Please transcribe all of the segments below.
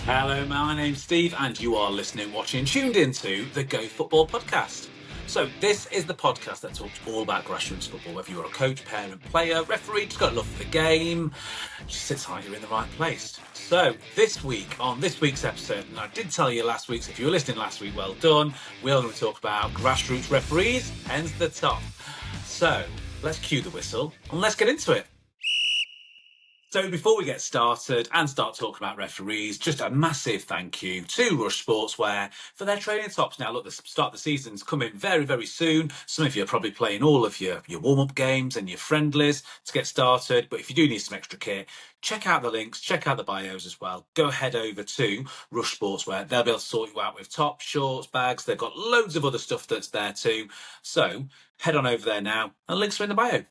Hello, my name's Steve, and you are listening, watching, tuned into the Go Football podcast. So, this is the podcast that talks all about grassroots football. Whether you're a coach, parent, player, referee, just got love for the game, just sits high, you're in the right place. So, this week, on this week's episode, and I did tell you last week, so if you were listening last week, well done. We are going to talk about grassroots referees, hence the top. So, let's cue the whistle and let's get into it. So before we get started and start talking about referees, just a massive thank you to Rush Sportswear for their training tops. Now, look, the start of the season's coming very, very soon. Some of you are probably playing all of your warm-up games and your friendlies to get started. But if you do need some extra kit, check out the links, check out the bios as well. Go head over to Rush Sportswear. They'll be able to sort you out with tops, shorts, bags. They've got loads of other stuff that's there too. So head on over there now and links are in the bio.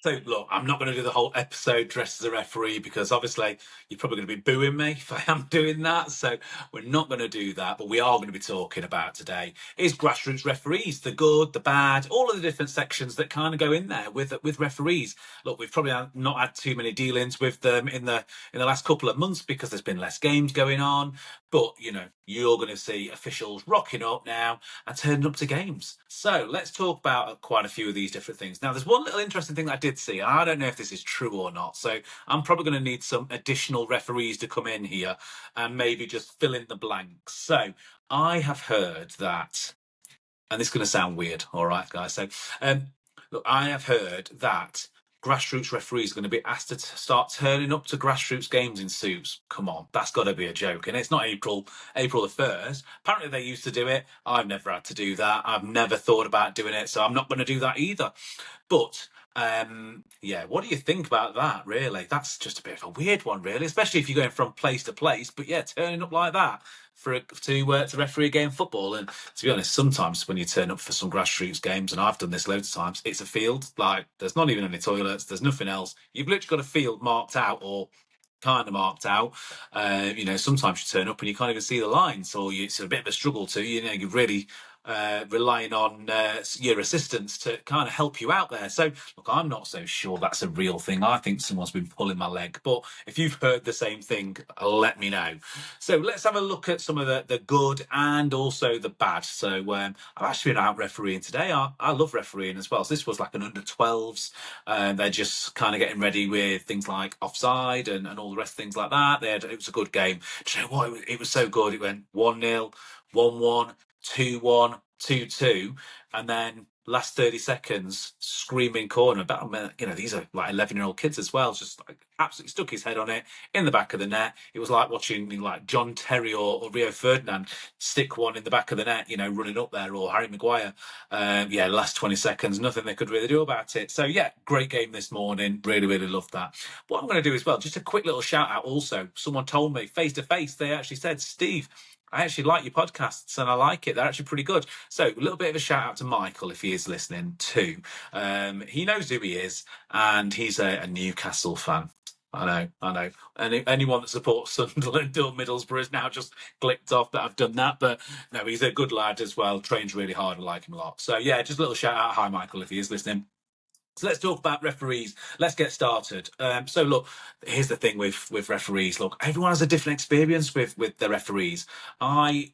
So, look, I'm not going to do the whole episode dressed as a referee because obviously you're probably going to be booing me if I am doing that. So we're not going to do that. But we are going to be talking about today is grassroots referees, the good, the bad, all of the different sections that kind of go in there with referees. Look, we've probably not had too many dealings with them in the last couple of months because there's been less games going on. But, you know, you're going to see officials rocking up now and turning up to games. So let's talk about quite a few of these different things. Now, there's one little interesting thing that I did see. I don't know if this is true or not. So I'm probably going to need some additional referees to come in here and maybe just fill in the blanks. So I have heard that, and this is going to sound weird, all right, guys. So look, I have heard that grassroots referees are going to be asked to start turning up to grassroots games in suits. Come on, that's got to be a joke. And it's not April the 1st. Apparently they used to do it. I've never had to do that. I've never thought about doing it, so I'm not going to do that either. But yeah, what do you think about that, really? That's just a bit of a weird one, really, especially if you're going from place to place. But yeah, turning up like that to referee a game of football. And to be honest, sometimes when you turn up for some grassroots games, and I've done this loads of times, it's a field. Like, there's not even any toilets, there's nothing else. You've literally got a field marked out or kind of marked out. You know, sometimes you turn up and you can't even see the lines, or it's a bit of a struggle to, you know, you're really relying on your assistants to kind of help you out there. So, look, I'm not so sure that's a real thing. I think someone's been pulling my leg. But if you've heard the same thing, let me know. So let's have a look at some of the good and also the bad. So I've actually been out refereeing today. I love refereeing as well. So this was like an under-12s. They're just kind of getting ready with things like offside and all the rest of things like that. It was a good game. Do you know what? It was so good. It went 1-0, 1-1. 2-1, 2-2, and then last 30 seconds, screaming corner. But, you know, these are like 11-year-old kids as well. Just like absolutely stuck his head on it in the back of the net. It was like watching like John Terry or Rio Ferdinand stick one in the back of the net, you know, running up there, or Harry Maguire. Yeah, last 20 seconds, nothing they could really do about it. So yeah, great game this morning. Really, really loved that. What I'm going to do as well, just a quick little shout out also. Someone told me face to face, they actually said, Steve, I actually like your podcasts and I like it. They're actually pretty good. So a little bit of a shout out to Michael if he is listening too. He knows who he is and he's a Newcastle fan. I know. Anyone that supports Sunderland or Middlesbrough has now just clicked off that I've done that. But no, he's a good lad as well. Trains really hard. I like him a lot. So yeah, just a little shout out. Hi, Michael, if he is listening. So let's talk about referees. Let's get started. So look, here's the thing with referees. Look, everyone has a different experience with the referees. I've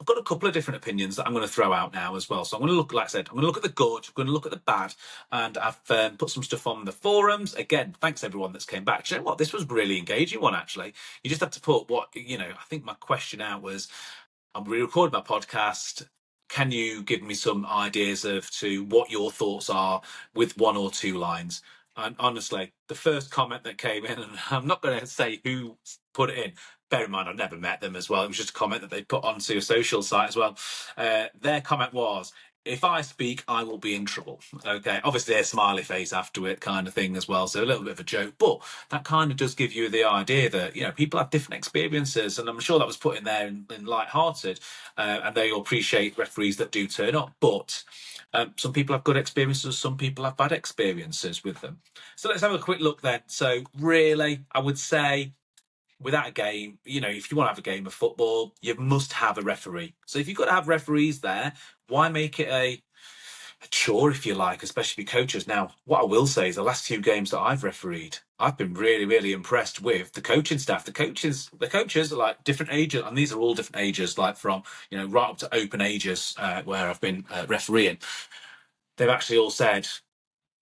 got a couple of different opinions that I'm going to throw out now as well. So I'm going to look, like I said, I'm going to look at the good, I'm going to look at the bad, and I've put some stuff on the forums. Again, thanks everyone that's came back. You know what? This was a really engaging one, actually. You just have to put what, you know, I think my question out was, I'm re-recording my podcast. Can you give me some ideas of to what your thoughts are with one or two lines? And honestly, the first comment that came in, and I'm not going to say who put it in. Bear in mind, I've never met them as well. It was just a comment that they put onto a social site as well. Their comment was, if I speak, I will be in trouble. Okay, obviously a smiley face after it kind of thing as well. So a little bit of a joke, but that kind of does give you the idea that, you know, people have different experiences. And I'm sure that was put in there in light-hearted, and they all appreciate referees that do turn up. But some people have good experiences, some people have bad experiences with them. So let's have a quick look then. So really, I would say, without a game, you know, if you want to have a game of football, you must have a referee. So if you've got to have referees there, why make it chore, if you like, especially for coaches. Now, what I will say is the last few games that I've refereed, I've been really, really impressed with the coaching staff. The coaches are like different ages, and these are all different ages, like from, right up to open ages, where I've been refereeing. They've actually all said,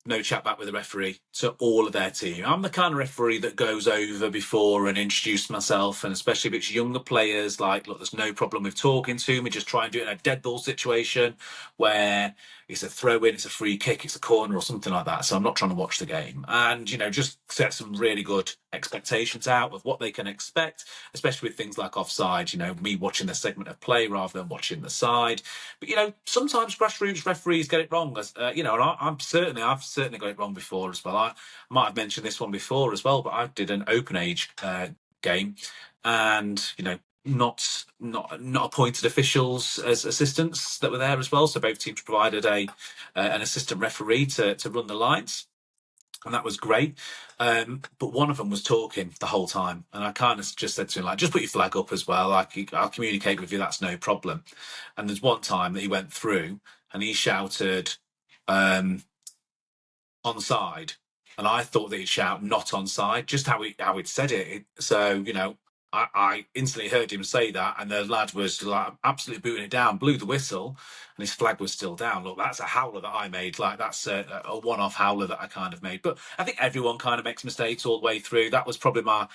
no chat back with the referee to all of their team. I'm the kind of referee that goes over before and introduce myself, and especially if it's younger players, like, look, there's no problem with talking to me, just try and do it in a dead ball situation where it's a throw in, it's a free kick, it's a corner or something like that. So I'm not trying to watch the game, and just set some really good expectations out of what they can expect, especially with things like offside, me watching the segment of play rather than watching the side. But sometimes grassroots referees get it wrong, and I've certainly got it wrong before as well. I might have mentioned this one before as well, but I did an open age game, and not appointed officials as assistants that were there as well. So both teams provided an assistant referee to run the lines, and that was great. But one of them was talking the whole time, and I kind of just said to him, like, just put your flag up as well. Like, I'll communicate with you. That's no problem. And there's one time that he went through and he shouted, onside, and I thought that he'd shout not onside, just how he'd said it. So I instantly heard him say that, and the lad was like absolutely booting it down, blew the whistle, and his flag was still down. Look, that's a howler that I made. Like, that's a one-off howler that I kind of made. But I think everyone kind of makes mistakes all the way through. That was probably my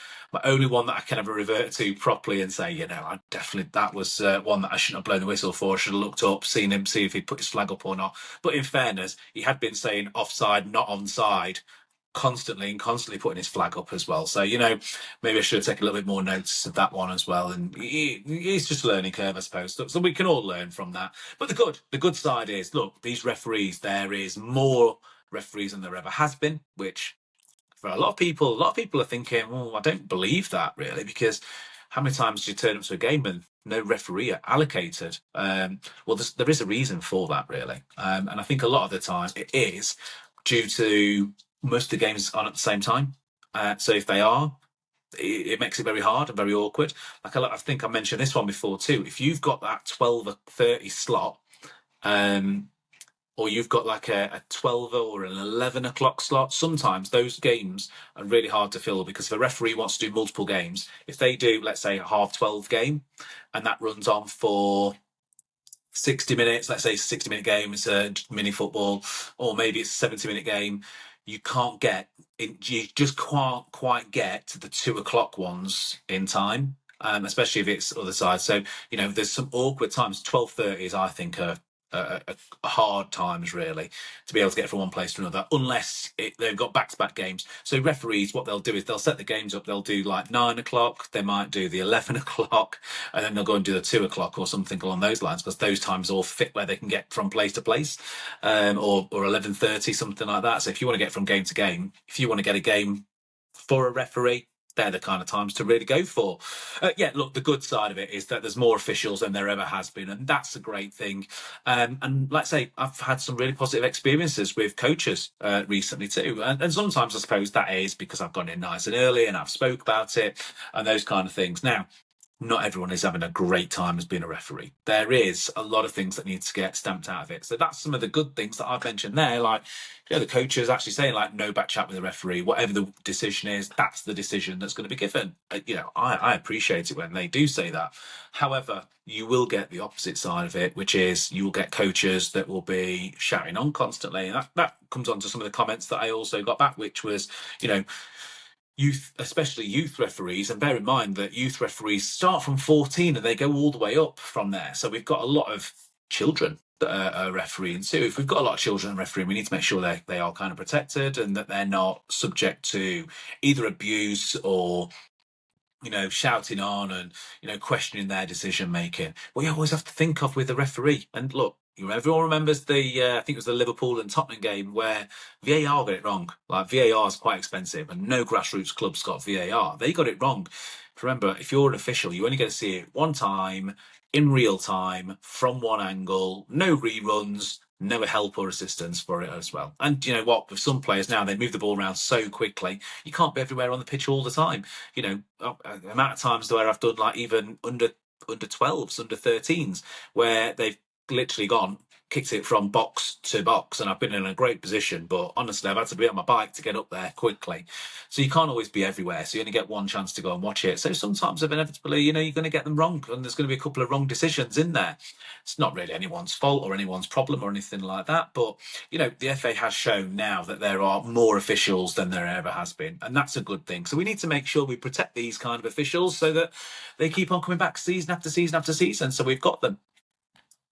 only one that I can ever revert to properly and say, I definitely, that was one that I shouldn't have blown the whistle for. I should have looked up, seen him, see if he'd put his flag up or not. But in fairness, he had been saying offside, not onside, constantly putting his flag up as well. So maybe I should take a little bit more notice of that one as well. And it's just a learning curve, I suppose. So we can all learn from that. But the good side is, look, these referees, there is more referees than there ever has been, which for a lot of people are thinking, well, I don't believe that really, because how many times do you turn up to a game and no referee are allocated? Well, there is a reason for that, really. And I think a lot of the time it is due to most of the games on at the same time. So if they are, it makes it very hard and very awkward. Like, I think I mentioned this one before too. If you've got that 12:30 slot, or you've got like a 12 or an 11 o'clock slot, sometimes those games are really hard to fill, because if a referee wants to do multiple games, if they do, let's say, a 12:30 game, and that runs on for 60 minutes, let's say 60-minute game, it's a mini football, or maybe it's a 70-minute game, you just can't quite get to the 2 o'clock ones in time, especially if it's other side. So, there's some awkward times. 12:30s, I think, are hard times really to be able to get from one place to another, unless they've got back-to-back games. So referees, what they'll do is they'll set the games up. They'll do like 9 o'clock, they might do the 11 o'clock, and then they'll go and do the 2 o'clock or something along those lines, because those times all fit where they can get from place to place, or 11:30, something like that. So if you want to get from game to game, if you want to get a game for a referee, they're the kind of times to really go for. Look, the good side of it is that there's more officials than there ever has been, and that's a great thing. And like I say, I've had some really positive experiences with coaches recently too. And sometimes I suppose that is because I've gone in nice and early and I've spoke about it and those kind of things. Now, not everyone is having a great time as being a referee. There is a lot of things that need to get stamped out of it. So that's some of the good things that I've mentioned there. Like, the coaches actually saying, like, no back chat with the referee. Whatever the decision is, that's the decision that's going to be given. I appreciate it when they do say that. However, you will get the opposite side of it, which is you will get coaches that will be shouting on constantly. And that comes on to some of the comments that I also got back, which was, youth, especially youth referees, and bear in mind that youth referees start from 14 and they go all the way up from there. So we've got a lot of children that are refereeing too. If we've got a lot of children refereeing, we need to make sure they are kind of protected and that they're not subject to either abuse or shouting on and questioning their decision making. What you always have to think of with the referee, and look, everyone remembers the I think it was the Liverpool and Tottenham game where VAR got it wrong. Like, VAR is quite expensive, and no grassroots club's got VAR. They got it wrong. Remember, if you're an official, you only get to see it one time in real time from one angle, no reruns, no help or assistance for it as well. And you know what? With some players now, they move the ball around so quickly, you can't be everywhere on the pitch all the time. The amount of times where I've done like even under 12s, under 13s, where they've literally gone, kicked it from box to box, and I've been in a great position. But honestly, I've had to be on my bike to get up there quickly. So you can't always be everywhere. So you only get one chance to go and watch it. So sometimes, inevitably, you're going to get them wrong, and there's going to be a couple of wrong decisions in there. It's not really anyone's fault or anyone's problem or anything like that. But the FA has shown now that there are more officials than there ever has been, and that's a good thing. So we need to make sure we protect these kind of officials so that they keep on coming back season after season after season. So we've got them.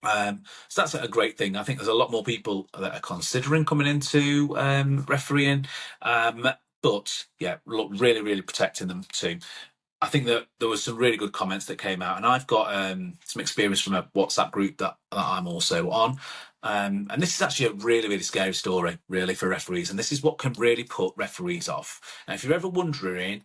So that's a great thing. I think there's a lot more people that are considering coming into refereeing, but yeah, look, really, really protecting them too. I think that there was some really good comments that came out, and I've got some experience from a WhatsApp group that I'm also on. And this is actually a really, really scary story, really, for referees. And this is what can really put referees off. Now, if you're ever wondering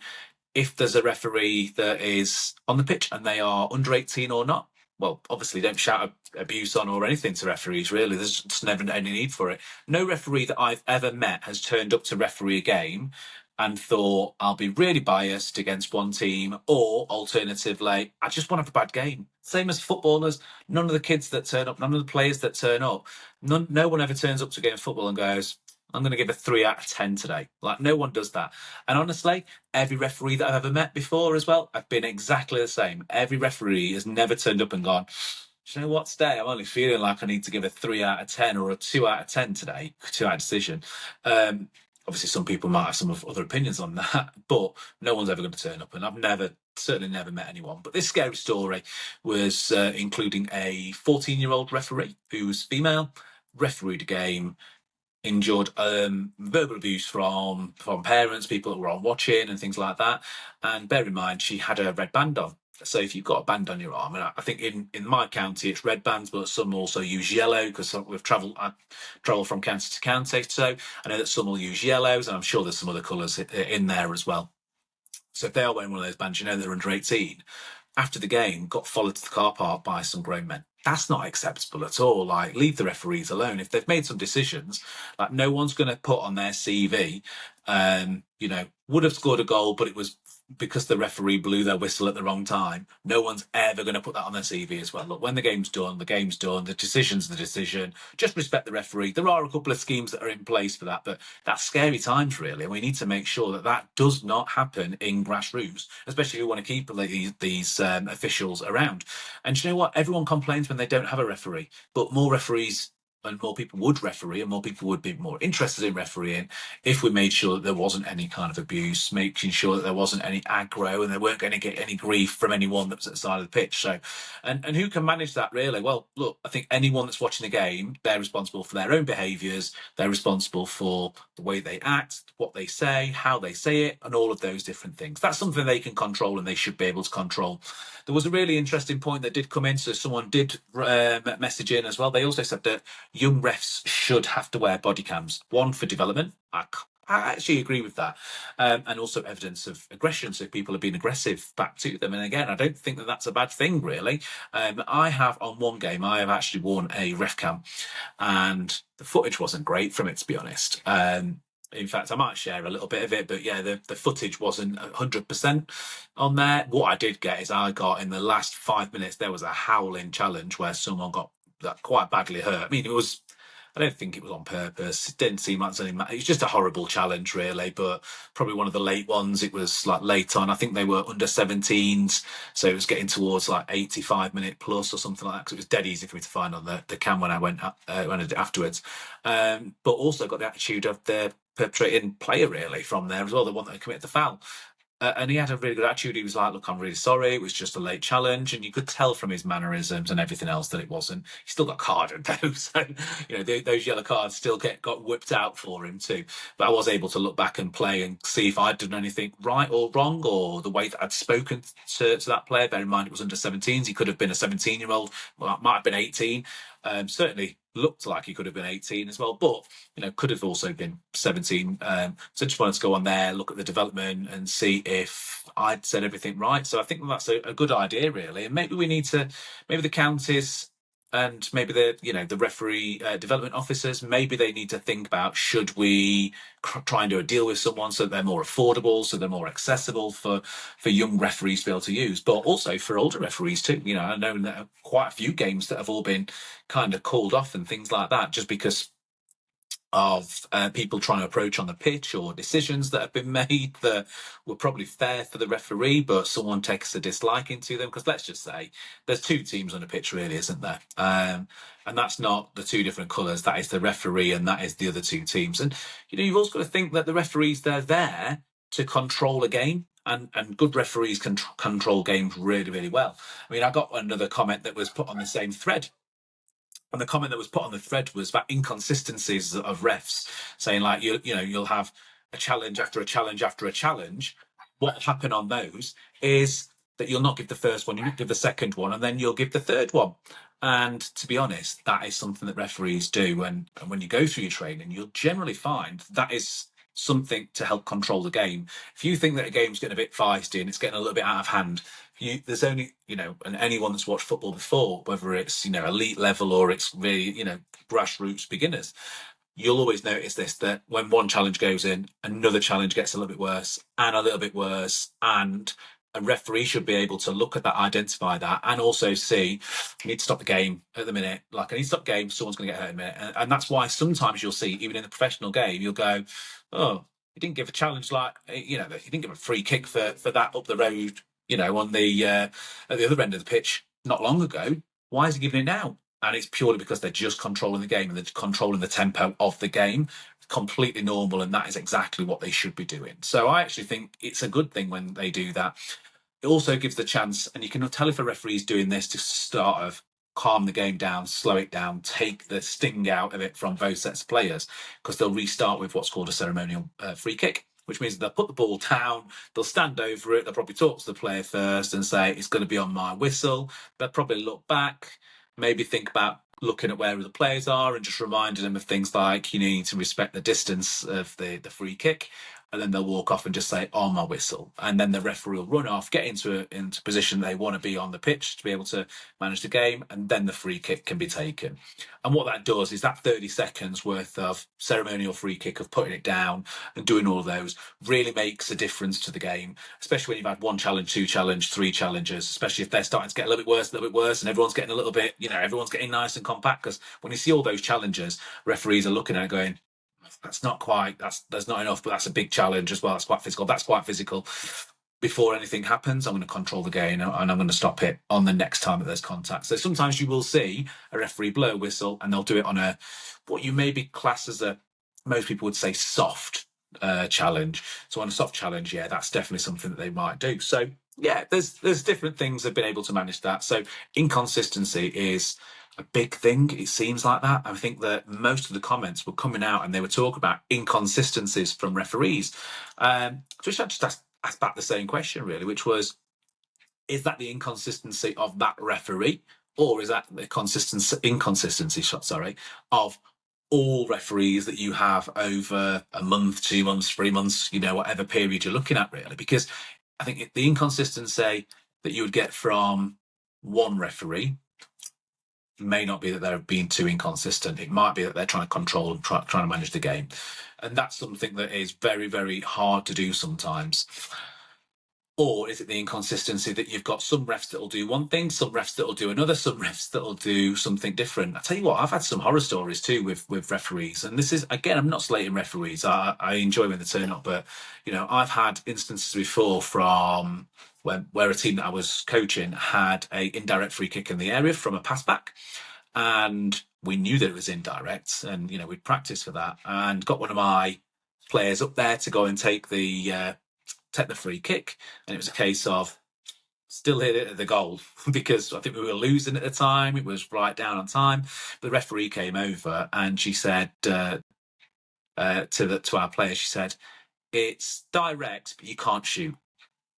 if there's a referee that is on the pitch and they are under 18 or not, well, obviously don't shout abuse on or anything to referees, really. There's just never any need for it. No referee that I've ever met has turned up to referee a game and thought, I'll be really biased against one team, or alternatively, I just want to have a bad game. Same as footballers. None of the kids that turn up, none of the players that turn up, no one ever turns up to a game of football and goes, I'm going to give a 3 out of 10 today. Like, no one does that. And honestly, every referee that I've ever met before as well, I've been exactly the same. Every referee has never turned up and gone, do you know what, today I'm only feeling like I need to give a 3 out of 10 or a 2 out of 10 today, 2-out decision. Obviously, some people might have some other opinions on that, but no one's ever going to turn up. And I've certainly never met anyone. But this scary story was including a 14-year-old referee who was female, refereed a game, endured verbal abuse from parents, people that were on watching and things like that. And bear in mind, she had a red band on. So if you've got a band on your arm, and I think in my county it's red bands, but some also use yellow because I travel from county to county. So I know that some will use yellows, and I'm sure there's some other colours in there as well. So if they are wearing one of those bands, they're under 18. After the game, got followed to the car park by some grown men. That's not acceptable at all. Like, leave the referees alone. If they've made some decisions, like, no one's going to put on their CV, would have scored a goal, but it was because the referee blew their whistle at the wrong time. No one's ever going to put that on their CV as well. Look, when the game's done, the game's done. The decision's the decision. Just respect the referee. There are a couple of schemes that are in place for that, but that's scary times, really. And we need to make sure that that does not happen in grassroots, especially if we want to keep these officials around. And you know what? Everyone complains when they don't have a referee, but more referees and more people would referee, and more people would be more interested in refereeing if we made sure that there wasn't any kind of abuse, making sure that there wasn't any aggro, and they weren't going to get any grief from anyone that was at the side of the pitch. So, and who can manage that, really? Well, look, I think anyone that's watching the game, they're responsible for their own behaviours, they're responsible for the way they act, what they say, how they say it, and all of those different things. That's something they can control, and they should be able to control. There was a really interesting point that did come in, so someone did message in as well. They also said that young refs should have to wear body cams. One, for development. I actually agree with that. And also evidence of aggression, so people have been aggressive back to them. And again, I don't think that that's a bad thing, really. I have, on one game, I have actually worn a ref cam, and the footage wasn't great from it, to be honest. In fact, I might share a little bit of it, but yeah, the footage wasn't 100% on there. What I did get is I got, in the last 5 minutes, there was a howling challenge where someone got quite badly hurt. I mean, I don't think it was on purpose. It didn't seem like something. It was just a horrible challenge, really, but probably one of the late ones. It was like late on. I think they were under 17s, so it was getting towards like 85-minute plus or something like that, because it was dead easy for me to find on the cam when I did it afterwards. But also got the attitude of the perpetrating player, really, from there as well, the one that committed the foul. And he had a really good attitude. He was like, look, I'm really sorry. It was just a late challenge. And you could tell from his mannerisms and everything else that it wasn't. He still got carded, though. So, those yellow cards still got whipped out for him, too. But I was able to look back and play and see if I'd done anything right or wrong, or the way that I'd spoken to that player. Bear in mind, it was under 17s. He could have been a 17-year-old. Well, it might have been 18. Certainly looked like he could have been 18 as well, but could have also been 17. So just wanted to go on there, look at the development, and see if I'd said everything right. So I think that's a good idea, really. And maybe the counties and maybe the referee development officers, maybe they need to think about, should we try and do a deal with someone so they're more affordable, so they're more accessible for young referees to be able to use, but also for older referees too. I know that quite a few games that have all been kind of called off and things like that, just because of people trying to approach on the pitch, or decisions that have been made that were probably fair for the referee, but someone takes a disliking to them. Because let's just say there's two teams on the pitch, really, isn't there? And that's not the two different colours. That is the referee, and that is the other two teams. And you've also got to think that the referees, they're there to control a game. And good referees can control games really, really well. I mean, I got another comment that was put on the same thread, and the comment that was put on the thread was about inconsistencies of refs, saying like you'll have a challenge after a challenge after a challenge. What will happen on those is that you'll not give the first one, you'll give the second one, and then you'll give the third one. And to be honest, that is something that referees do. And when you go through your training, you'll generally find that is something to help control the game. If you think that a game's getting a bit feisty and it's getting a little bit out of hand, there's only, and anyone that's watched football before, whether it's, elite level or it's really, grassroots beginners, you'll always notice this, that when one challenge goes in, another challenge gets a little bit worse and a little bit worse. And a referee should be able to look at that, identify that, and also see, I need to stop the game at the minute. Like, I need to stop the game, someone's going to get hurt in a minute. And that's why sometimes you'll see, even in the professional game, you'll go, oh, he didn't give a challenge, like, he didn't give a free kick for that up the road, on the at the other end of the pitch not long ago. Why is he giving it now? And it's purely because they're just controlling the game and they're controlling the tempo of the game. It's completely normal, and that is exactly what they should be doing. So I actually think it's a good thing when they do that. It also gives the chance, and you can tell if a referee is doing this to start of calm the game down, slow it down, take the sting out of it from both sets of players, because they'll restart with what's called a ceremonial free kick, which means they'll put the ball down, they'll stand over it, they'll probably talk to the player first and say, it's going to be on my whistle. They'll probably look back, maybe think about looking at where the players are and just reminding them of things like, you need to respect the distance of the free kick. And then they'll walk off and just say, on my whistle. And then the referee will run off, get into position they want to be on the pitch to be able to manage the game, and then the free kick can be taken. And what that does is that 30 seconds worth of ceremonial free kick, of putting it down and doing all of those, really makes a difference to the game, especially when you've had one challenge, two challenge, three challenges, especially if they're starting to get a little bit worse, and everyone's getting a little bit, everyone's getting nice and compact. Because when you see all those challenges, referees are looking at it going, that's not quite, there's not enough, but that's a big challenge as well. That's quite physical. Before anything happens, I'm going to control the game and I'm going to stop it on the next time that there's contact. So sometimes you will see a referee blow a whistle, and they'll do it on what you maybe class as most people would say, soft challenge. So on a soft challenge, yeah, that's definitely something that they might do. So yeah, there's different things they've been able to manage that. So inconsistency is a big thing. It seems like that. I think that most of the comments were coming out and they were talking about inconsistencies from referees. Which I just asked back the same question, really, which was, is that the inconsistency of that referee, or is that the inconsistency of all referees that you have over a month, 2 months, 3 months, whatever period you're looking at, really? Because I think the inconsistency that you would get from one referee may not be that they're being too inconsistent. It might be that they're trying to control and trying to manage the game. And that's something that is very, very hard to do sometimes. Or is it the inconsistency that you've got some refs that will do one thing, some refs that will do another, some refs that will do something different? I tell you what, I've had some horror stories too with referees. And this is, again, I'm not slating referees. I enjoy when they turn up. But, I've had instances before from where a team that I was coaching had a indirect free kick in the area from a pass back. And we knew that it was indirect. And, we'd practiced for that and got one of my players up there to go and take the free kick, and it was a case of still hit it at the goal because I think we were losing at the time. It was right down on time. The referee came over and she said to our player, she said, it's direct, but you can't shoot.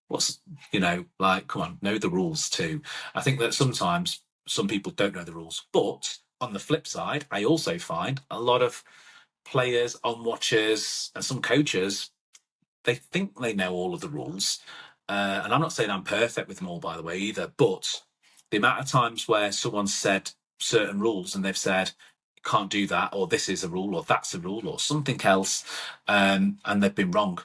What's, come on, know the rules too. I think that sometimes some people don't know the rules, but on the flip side, I also find a lot of players, on watchers, and some coaches, they think they know all of the rules. And I'm not saying I'm perfect with them all, by the way, either. But the amount of times where someone said certain rules and they've said, can't do that, or this is a rule, or that's a rule, or something else, and they've been wrong.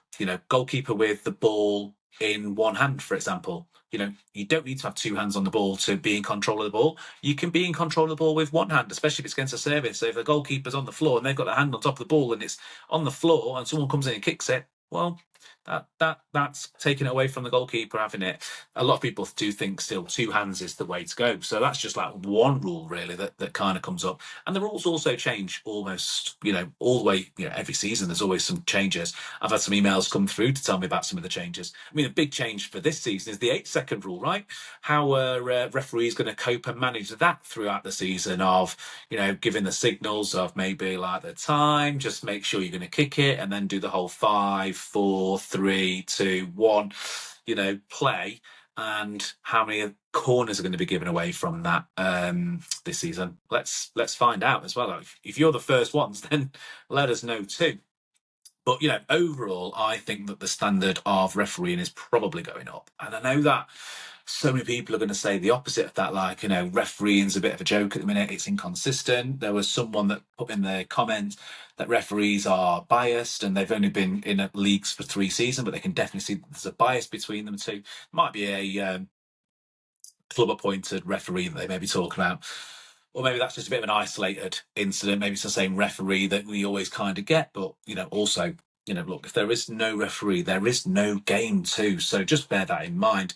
Goalkeeper with the ball in one hand, for example. You don't need to have two hands on the ball to be in control of the ball. You can be in control of the ball with one hand, especially if it's against a service. So if the goalkeeper's on the floor and they've got their hand on top of the ball and it's on the floor and someone comes in and kicks it, well, that's taken away from the goalkeeper having it. A lot of people do think still two hands is the way to go. So that's just like one rule really that kind of comes up. And the rules also change almost, all the way, every season there's always some changes. I've had some emails come through to tell me about some of the changes. I mean, a big change for this season is the 8-second rule, right? How are referees going to cope and manage that throughout the season of, giving the signals of maybe like the time, just make sure you're going to kick it and then do the whole 5, 4, 3, 2, 1, play, and how many corners are going to be given away from that this season. Let's find out as well. If you're the first ones, then let us know too. But overall, I think that the standard of refereeing is probably going up, and I know that so many people are going to say the opposite of that. Like, refereeing's a bit of a joke at the minute. It's inconsistent. There was someone that put in their comment that referees are biased and they've only been in leagues for 3 seasons, but they can definitely see there's a bias between them two. Might be a club-appointed referee that they may be talking about. Or maybe that's just a bit of an isolated incident. Maybe it's the same referee that we always kind of get. But, also, look, if there is no referee, there is no game too. So just bear that in mind.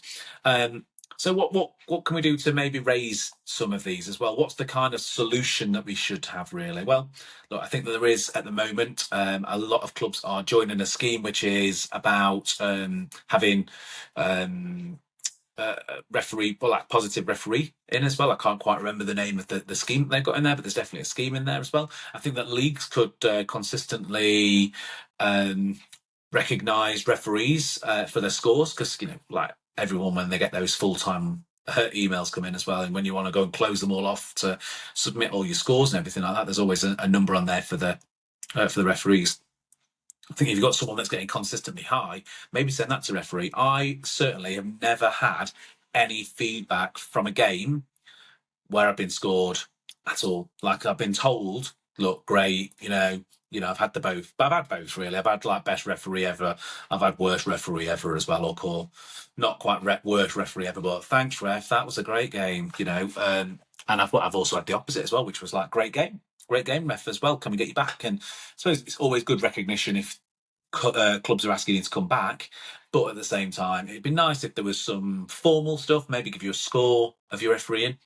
So what can we do to maybe raise some of these as well? What's the kind of solution that we should have really? Well, look, I think that there is at the moment, a lot of clubs are joining a scheme which is about having referee, well, like positive referee in as well. I can't quite remember the name of the scheme they've got in there, but there's definitely a scheme in there as well. I think that leagues could consistently recognise referees for their scores, because like everyone, when they get those full-time emails come in as well, and when you want to go and close them all off to submit all your scores and everything like that, there's always a number on there for the referees. I think if you've got someone that's getting consistently high, maybe send that to referee. I certainly have never had any feedback from a game where I've been scored at all. Like, I've been told, look, great, I've had the both, but I've had both really. I've had like best referee ever. I've had worst referee ever as well, or call not quite worst referee ever, but thanks ref, that was a great game, and I've also had the opposite as well, which was like great game ref as well, can we get you back? And I suppose it's always good recognition if clubs are asking you to come back, but at the same time it'd be nice if there was some formal stuff, maybe give you a score of your refereeing,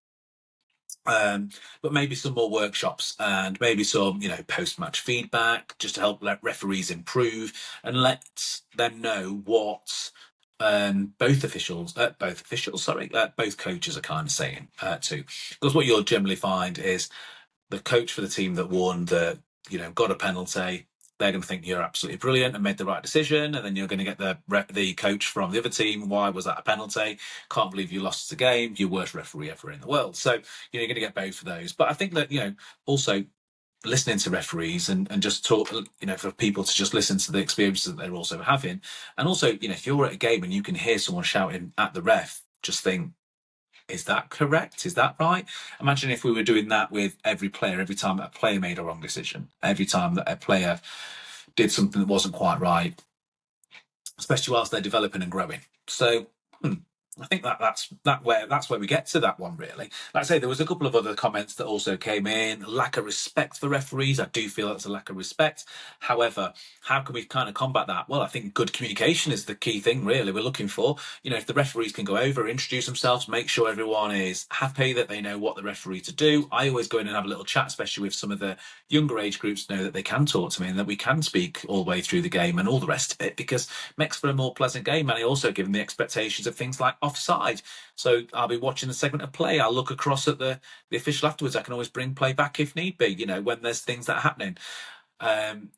but maybe some more workshops and maybe some post-match feedback just to help let referees improve and let them know what both coaches are kind of saying too. Because what you'll generally find is the coach for the team that won, got a penalty, they're going to think you're absolutely brilliant and made the right decision, and then you're going to get the coach from the other team, why was that a penalty? Can't believe you lost the game, you're worst referee ever in the world. So you're going to get both of those. But I think that also listening to referees and just talk, for people to just listen to the experiences that they're also having, and also if you're at a game and you can hear someone shouting at the ref, just think, is that correct? Is that right? Imagine if we were doing that with every player, every time a player made a wrong decision, every time that a player did something that wasn't quite right, especially whilst they're developing and growing. So I think that's where we get to that one really. Like I say, there was a couple of other comments that also came in. Lack of respect for referees. I do feel that's a lack of respect. However, how can we kind of combat that? Well, I think good communication is the key thing really we're looking for. If the referees can go over, introduce themselves, make sure everyone is happy, that they know what the referee to do. I always go in and have a little chat, especially with some of the younger age groups, know that they can talk to me and that we can speak all the way through the game and all the rest of it, because it makes for a more pleasant game. And I also give them the expectations of things like offside. So I'll be watching the segment of play, I'll look across at the official afterwards. I can always bring play back if need be, when there's things that are happening.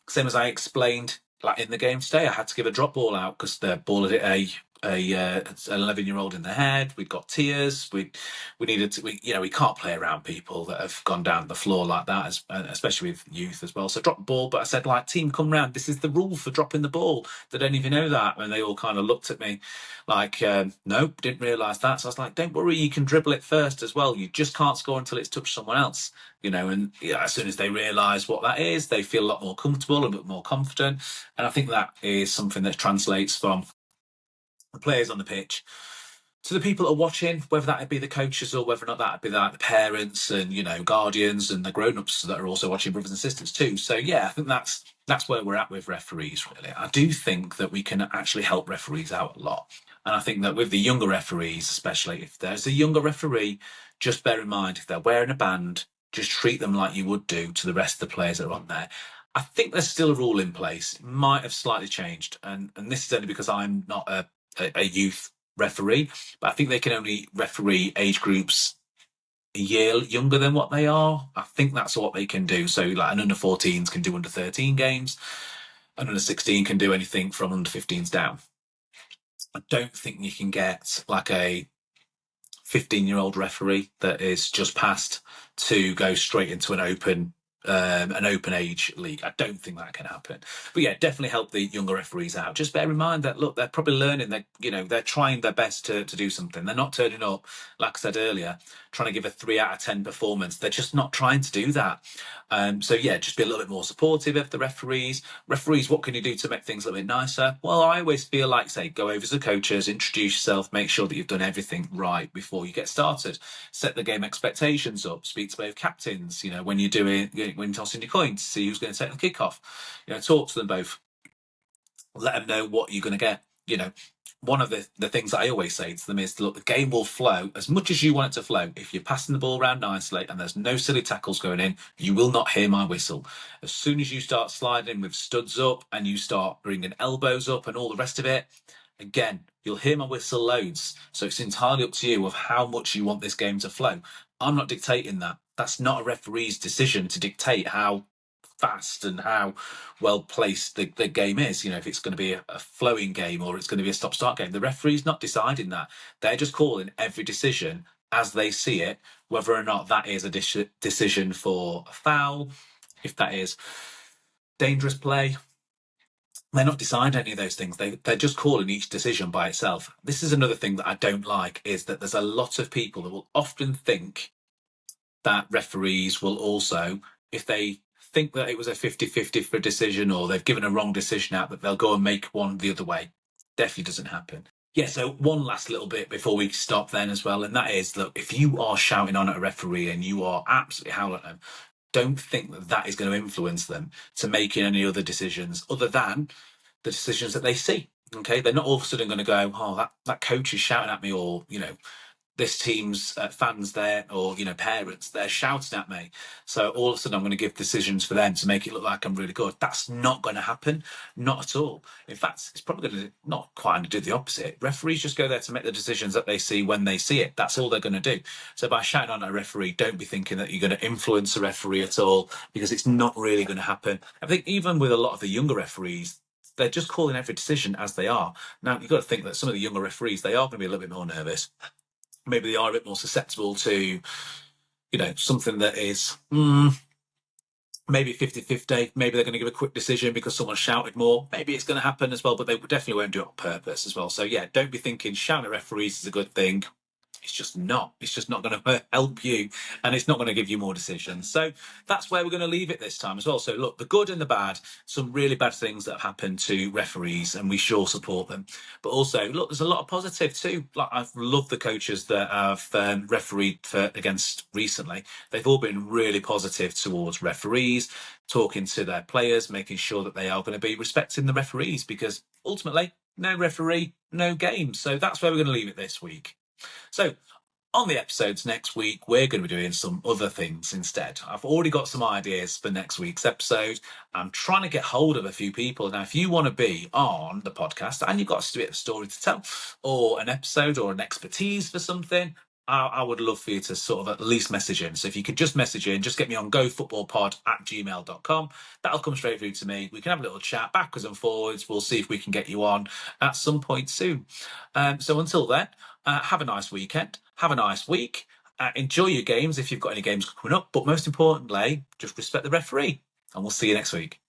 Same as I explained, like in the game today, I had to give a drop ball out because the ball had hit an 11-year-old in the head. We'd got tears. We needed to. We can't play around people that have gone down the floor like that, especially with youth as well. So drop the ball. But I said, like, team, come round. This is the rule for dropping the ball. They don't even know that, and they all kind of looked at me like, nope, didn't realise that. So I was like, don't worry, you can dribble it first as well. You just can't score until it's touched someone else. And as soon as they realise what that is, they feel a lot more comfortable, a bit more confident. And I think that is something that translates from the players on the pitch to the people that are watching, whether that be the coaches or whether or not that be like the parents and guardians and the grown-ups that are also watching, brothers and sisters too. So yeah, I think that's where we're at with referees. Really, I do think that we can actually help referees out a lot, and I think that with the younger referees, especially if there's a younger referee, just bear in mind if they're wearing a band, just treat them like you would do to the rest of the players that are on there. I think there's still a rule in place. It might have slightly changed, and this is only because I'm not a youth referee, but I think they can only referee age groups a year younger than what they are. I think that's what they can do. So like an under 14s can do under 13 games, and under 16 can do anything from under 15s down. I don't think you can get like a 15-year-old referee that is just passed to go straight into an open age league. I don't think that can happen. But yeah, definitely help the younger referees out. Just bear in mind that, look, they're probably learning. They're trying their best to do something. They're not turning up, like I said earlier, trying to give a 3 out of 10 performance. They're just not trying to do that. So yeah, just be a little bit more supportive of the referees. Referees, what can you do to make things a little bit nicer? Well, I always feel like, say, go over to the coaches, introduce yourself, make sure that you've done everything right before you get started. Set the game expectations up. Speak to both captains. When you're tossing your coin to see who's going to take the kickoff. Talk to them both. Let them know what you're going to get. One of the things that I always say to them is, look, the game will flow as much as you want it to flow. If you're passing the ball around nicely and there's no silly tackles going in, you will not hear my whistle. As soon as you start sliding with studs up and you start bringing elbows up and all the rest of it, again, you'll hear my whistle loads. So it's entirely up to you of how much you want this game to flow. I'm not dictating that. That's not a referee's decision to dictate how fast and how well placed the game is. If it's going to be a flowing game or it's going to be a stop-start game, the referee's not deciding that. They're just calling every decision as they see it, whether or not that is a decision for a foul, if that is dangerous play. They're not deciding any of those things. They're just calling each decision by itself. This is another thing that I don't like, is that there's a lot of people that will often think that referees will also, if they think that it was a 50-50 for a decision or they've given a wrong decision out, that they'll go and make one the other way. Definitely doesn't happen. Yeah, so one last little bit before we stop then as well, and that is, look, if you are shouting on at a referee and you are absolutely howling at them, don't think that that is going to influence them to making any other decisions other than the decisions that they see. Okay, they're not all of a sudden going to go, oh, that coach is shouting at me, or this team's fans there, or parents, they're shouting at me, so all of a sudden I'm going to give decisions for them to make it look like I'm really good. That's not going to happen, not at all. In fact, it's probably going to not quite do the opposite. Referees just go there to make the decisions that they see when they see it. That's all they're going to do. So by shouting on a referee, don't be thinking that you're going to influence a referee at all, because it's not really going to happen. I think even with a lot of the younger referees, they're just calling every decision as they are. Now, you've got to think that some of the younger referees, they are going to be a little bit more nervous. Maybe they are a bit more susceptible to, something that is maybe 50-50. Maybe they're going to give a quick decision because someone shouted more. Maybe it's going to happen as well, but they definitely won't do it on purpose as well. So yeah, don't be thinking shouting at referees is a good thing. It's just not. It's just not going to help you, and it's not going to give you more decisions. So that's where we're going to leave it this time as well. So look, the good and the bad, some really bad things that have happened to referees, and we sure support them. But also, look, there's a lot of positive too. Like, I've loved the coaches that have refereed against recently. They've all been really positive towards referees, talking to their players, making sure that they are going to be respecting the referees, because ultimately, no referee, no game. So that's where we're going to leave it this week. So on the episodes next week, we're going to be doing some other things instead. I've already got some ideas for next week's episode. I'm trying to get hold of a few people. Now, if you want to be on the podcast and you've got a bit of story to tell, or an episode or an expertise for something, I would love for you to sort of at least message in. So if you could just message in, just get me on gofootballpod@gmail.com. That'll come straight through to me. We can have a little chat backwards and forwards. We'll see if we can get you on at some point soon. So until then, have a nice weekend. Have a nice week. Enjoy your games if you've got any games coming up. But most importantly, just respect the referee. And we'll see you next week.